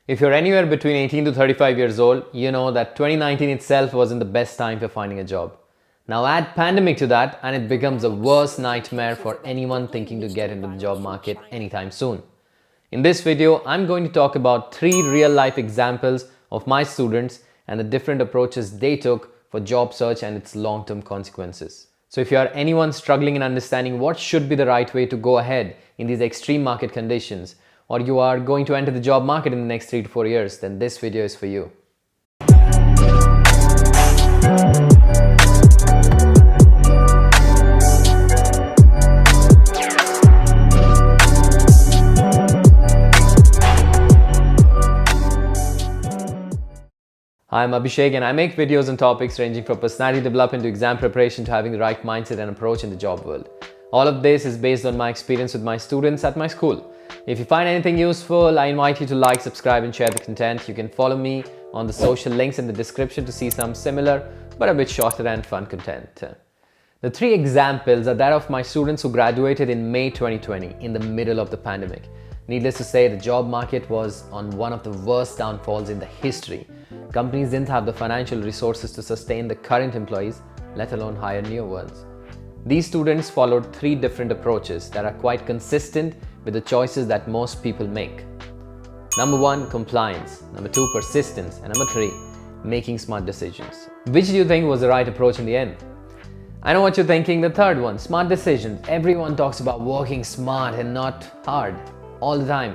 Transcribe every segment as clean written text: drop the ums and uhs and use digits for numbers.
If you're anywhere between 18 to 35 years old, you know that 2019 itself wasn't the best time for finding a job. Now add pandemic to that and it becomes a worse nightmare for anyone thinking to get into the job market anytime soon. In this video, I'm going to talk about 3 real-life examples of my students and the different approaches they took for job search and its long-term consequences. So if you are anyone struggling in understanding what should be the right way to go ahead in these extreme market conditions, or you are going to enter the job market in the next 3 to 4 years, then this video is for you. Hi, I'm Abhishek and I make videos on topics ranging from personality development to exam preparation to having the right mindset and approach in the job world. All of this is based on my experience with my students at my school. If you find anything useful, I invite you to like, subscribe and share the content. You can follow me on the social links in the description to see some similar but a bit shorter and fun content. The 3 examples are that of my students who graduated in May 2020 in the middle of the pandemic. Needless to say, the job market was on one of the worst downfalls in the history. Companies didn't have the financial resources to sustain the current employees, let alone hire new ones. These students followed 3 different approaches that are quite consistent with the choices that most people make. Number 1, compliance. Number 2, persistence. And number 3, making smart decisions. Which do you think was the right approach in the end? I know what you're thinking, the third one, smart decisions. Everyone talks about working smart and not hard all the time.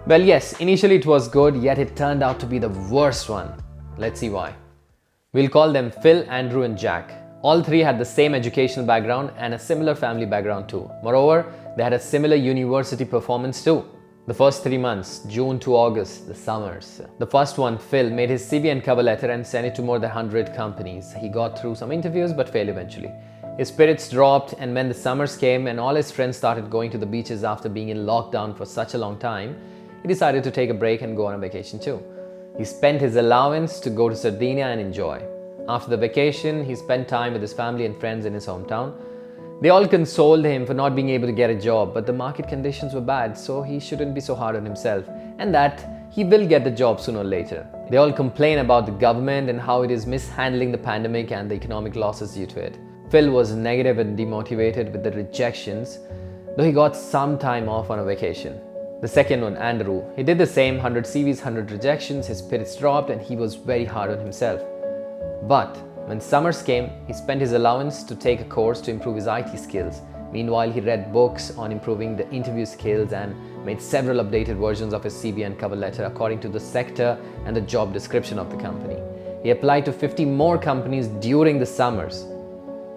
Well, yes, initially it was good, yet it turned out to be the worst one. Let's see why. We'll call them Phil, Andrew and Jack. All 3 had the same educational background and a similar family background too. Moreover, they had a similar university performance too. The first 3 months, June to August, the summers. The first one, Phil, made his CV and cover letter and sent it to more than 100 companies. He got through some interviews but failed eventually. His spirits dropped, and when the summers came and all his friends started going to the beaches after being in lockdown for such a long time, he decided to take a break and go on a vacation too. He spent his allowance to go to Sardinia and enjoy. After the vacation, he spent time with his family and friends in his hometown. They all consoled him for not being able to get a job, but the market conditions were bad, so he shouldn't be so hard on himself, and that he will get the job sooner or later. They all complain about the government and how it is mishandling the pandemic and the economic losses due to it. Phil was negative and demotivated with the rejections, though he got some time off on a vacation. The second one, Andrew, he did the same, 100 CVs, 100 rejections, his spirits dropped and he was very hard on himself. But when summers came, he spent his allowance to take a course to improve his IT skills. Meanwhile, he read books on improving the interview skills and made several updated versions of his CV and cover letter according to the sector and the job description of the company. He applied to 50 more companies during the summers.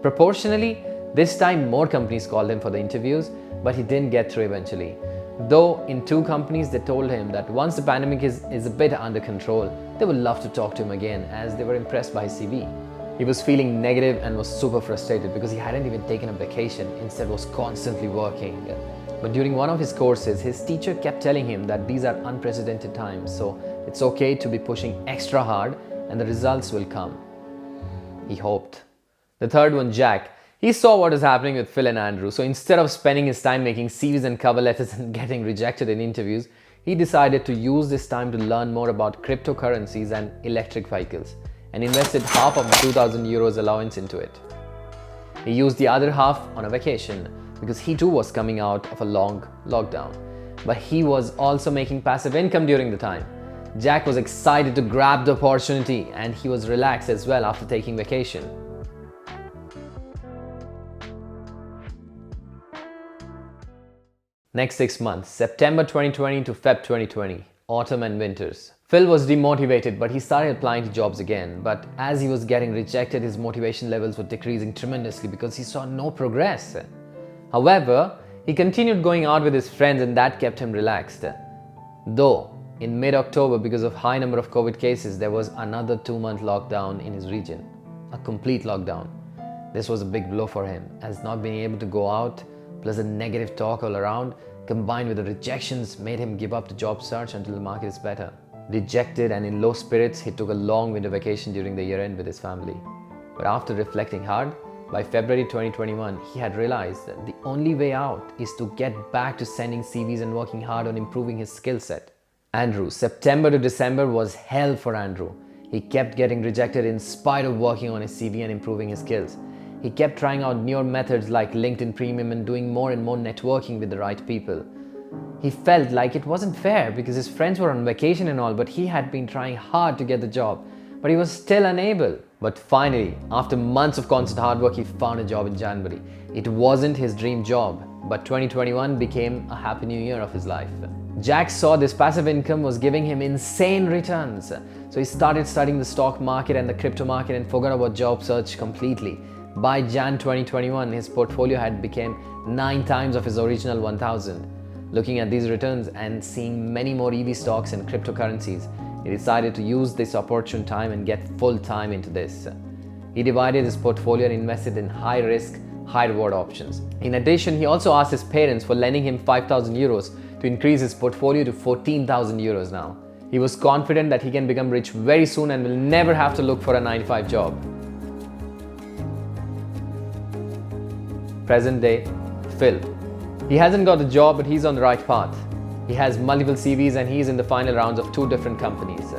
Proportionally, this time more companies called him for the interviews, but he didn't get through eventually. Though in 2 companies they told him that once the pandemic is a bit under control, they would love to talk to him again as they were impressed by his CV. He was feeling negative and was super frustrated because he hadn't even taken a vacation, instead was constantly working. But during one of his courses, his teacher kept telling him that these are unprecedented times, so it's okay to be pushing extra hard and the results will come. He hoped. The third one, Jack. He saw what was happening with Phil and Andrew, so instead of spending his time making CVs and cover letters and getting rejected in interviews, he decided to use this time to learn more about cryptocurrencies and electric vehicles and invested half of the 2,000 euros allowance into it. He used the other half on a vacation because he too was coming out of a long lockdown, but he was also making passive income during the time. Jack was excited to grab the opportunity and he was relaxed as well after taking vacation. Next 6 months, September 2020 to Feb 2020, autumn and winters. Phil was demotivated, but he started applying to jobs again. But as he was getting rejected, his motivation levels were decreasing tremendously because he saw no progress. However, he continued going out with his friends and that kept him relaxed. Though, in mid-October, because of high number of COVID cases, there was another 2-month lockdown in his region. A complete lockdown. This was a big blow for him, as not being able to go out plus the negative talk all around, combined with the rejections, made him give up the job search until the market is better. Dejected and in low spirits, he took a long winter vacation during the year-end with his family. But after reflecting hard, by February 2021, he had realized that the only way out is to get back to sending CVs and working hard on improving his skill set. Andrew. September to December was hell for Andrew. He kept getting rejected in spite of working on his CV and improving his skills. He kept trying out newer methods like LinkedIn Premium and doing more and more networking with the right people. He felt like it wasn't fair because his friends were on vacation and all, but he had been trying hard to get the job, but he was still unable. But finally, after months of constant hard work, he found a job in January. It wasn't his dream job, but 2021 became a happy new year of his life. Jack saw this passive income was giving him insane returns. So he started studying the stock market and the crypto market and forgot about job search completely. By Jan 2021, his portfolio had become 9 times of his original 1,000. Looking at these returns and seeing many more EV stocks and cryptocurrencies, he decided to use this opportune time and get full time into this. He divided his portfolio and invested in high risk, high reward options. In addition, he also asked his parents for lending him 5,000 euros to increase his portfolio to 14,000 euros now. He was confident that he can become rich very soon and will never have to look for a 9-to-5 job. Present day, Phil. He hasn't got the job, but he's on the right path. He has multiple CVs and he's in the final rounds of 2 different companies.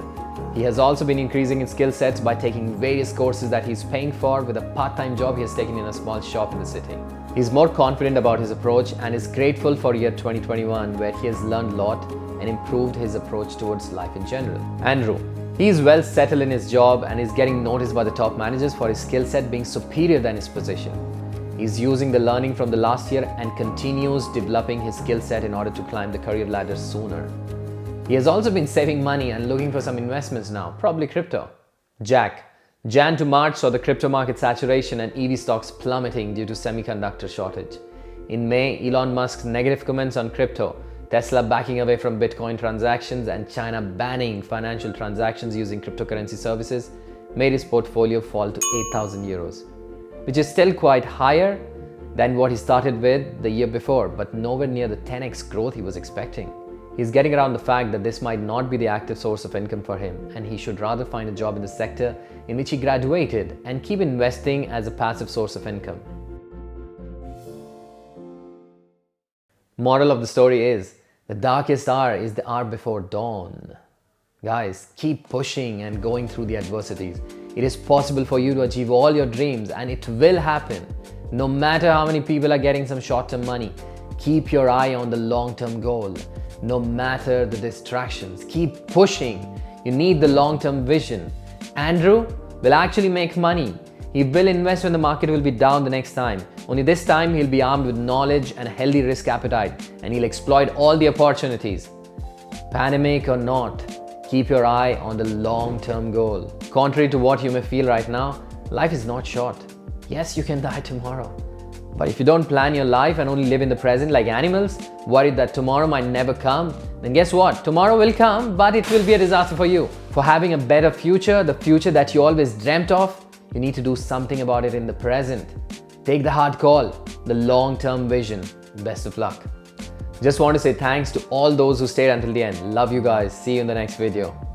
He has also been increasing his skill sets by taking various courses that he's paying for with a part-time job he has taken in a small shop in the city. He's more confident about his approach and is grateful for year 2021 where he has learned a lot and improved his approach towards life in general. Andrew. He is well settled in his job and is getting noticed by the top managers for his skill set being superior than his position. He's using the learning from the last year and continues developing his skill set in order to climb the career ladder sooner. He has also been saving money and looking for some investments now, probably crypto. Jack. Jan to March saw the crypto market saturation and EV stocks plummeting due to semiconductor shortage. In May, Elon Musk's negative comments on crypto, Tesla backing away from Bitcoin transactions and China banning financial transactions using cryptocurrency services made his portfolio fall to 8,000 euros, which is still quite higher than what he started with the year before, but nowhere near the 10x growth he was expecting. He's getting around the fact that this might not be the active source of income for him and he should rather find a job in the sector in which he graduated and keep investing as a passive source of income. Moral of the story is, the darkest hour is the hour before dawn. Guys, keep pushing and going through the adversities. It is possible for you to achieve all your dreams and it will happen. No matter how many people are getting some short-term money, keep your eye on the long-term goal. No matter the distractions, keep pushing. You need the long-term vision. Andrew will actually make money. He will invest when the market will be down the next time. Only this time he'll be armed with knowledge and a healthy risk appetite and he'll exploit all the opportunities. Pandemic or not, keep your eye on the long-term goal. Contrary to what you may feel right now, life is not short. Yes, you can die tomorrow. But if you don't plan your life and only live in the present like animals, worried that tomorrow might never come, then guess what? Tomorrow will come, but it will be a disaster for you. For having a better future, the future that you always dreamt of, you need to do something about it in the present. Take the hard call, the long-term vision. Best of luck. Just want to say thanks to all those who stayed until the end. Love you guys. See you in the next video.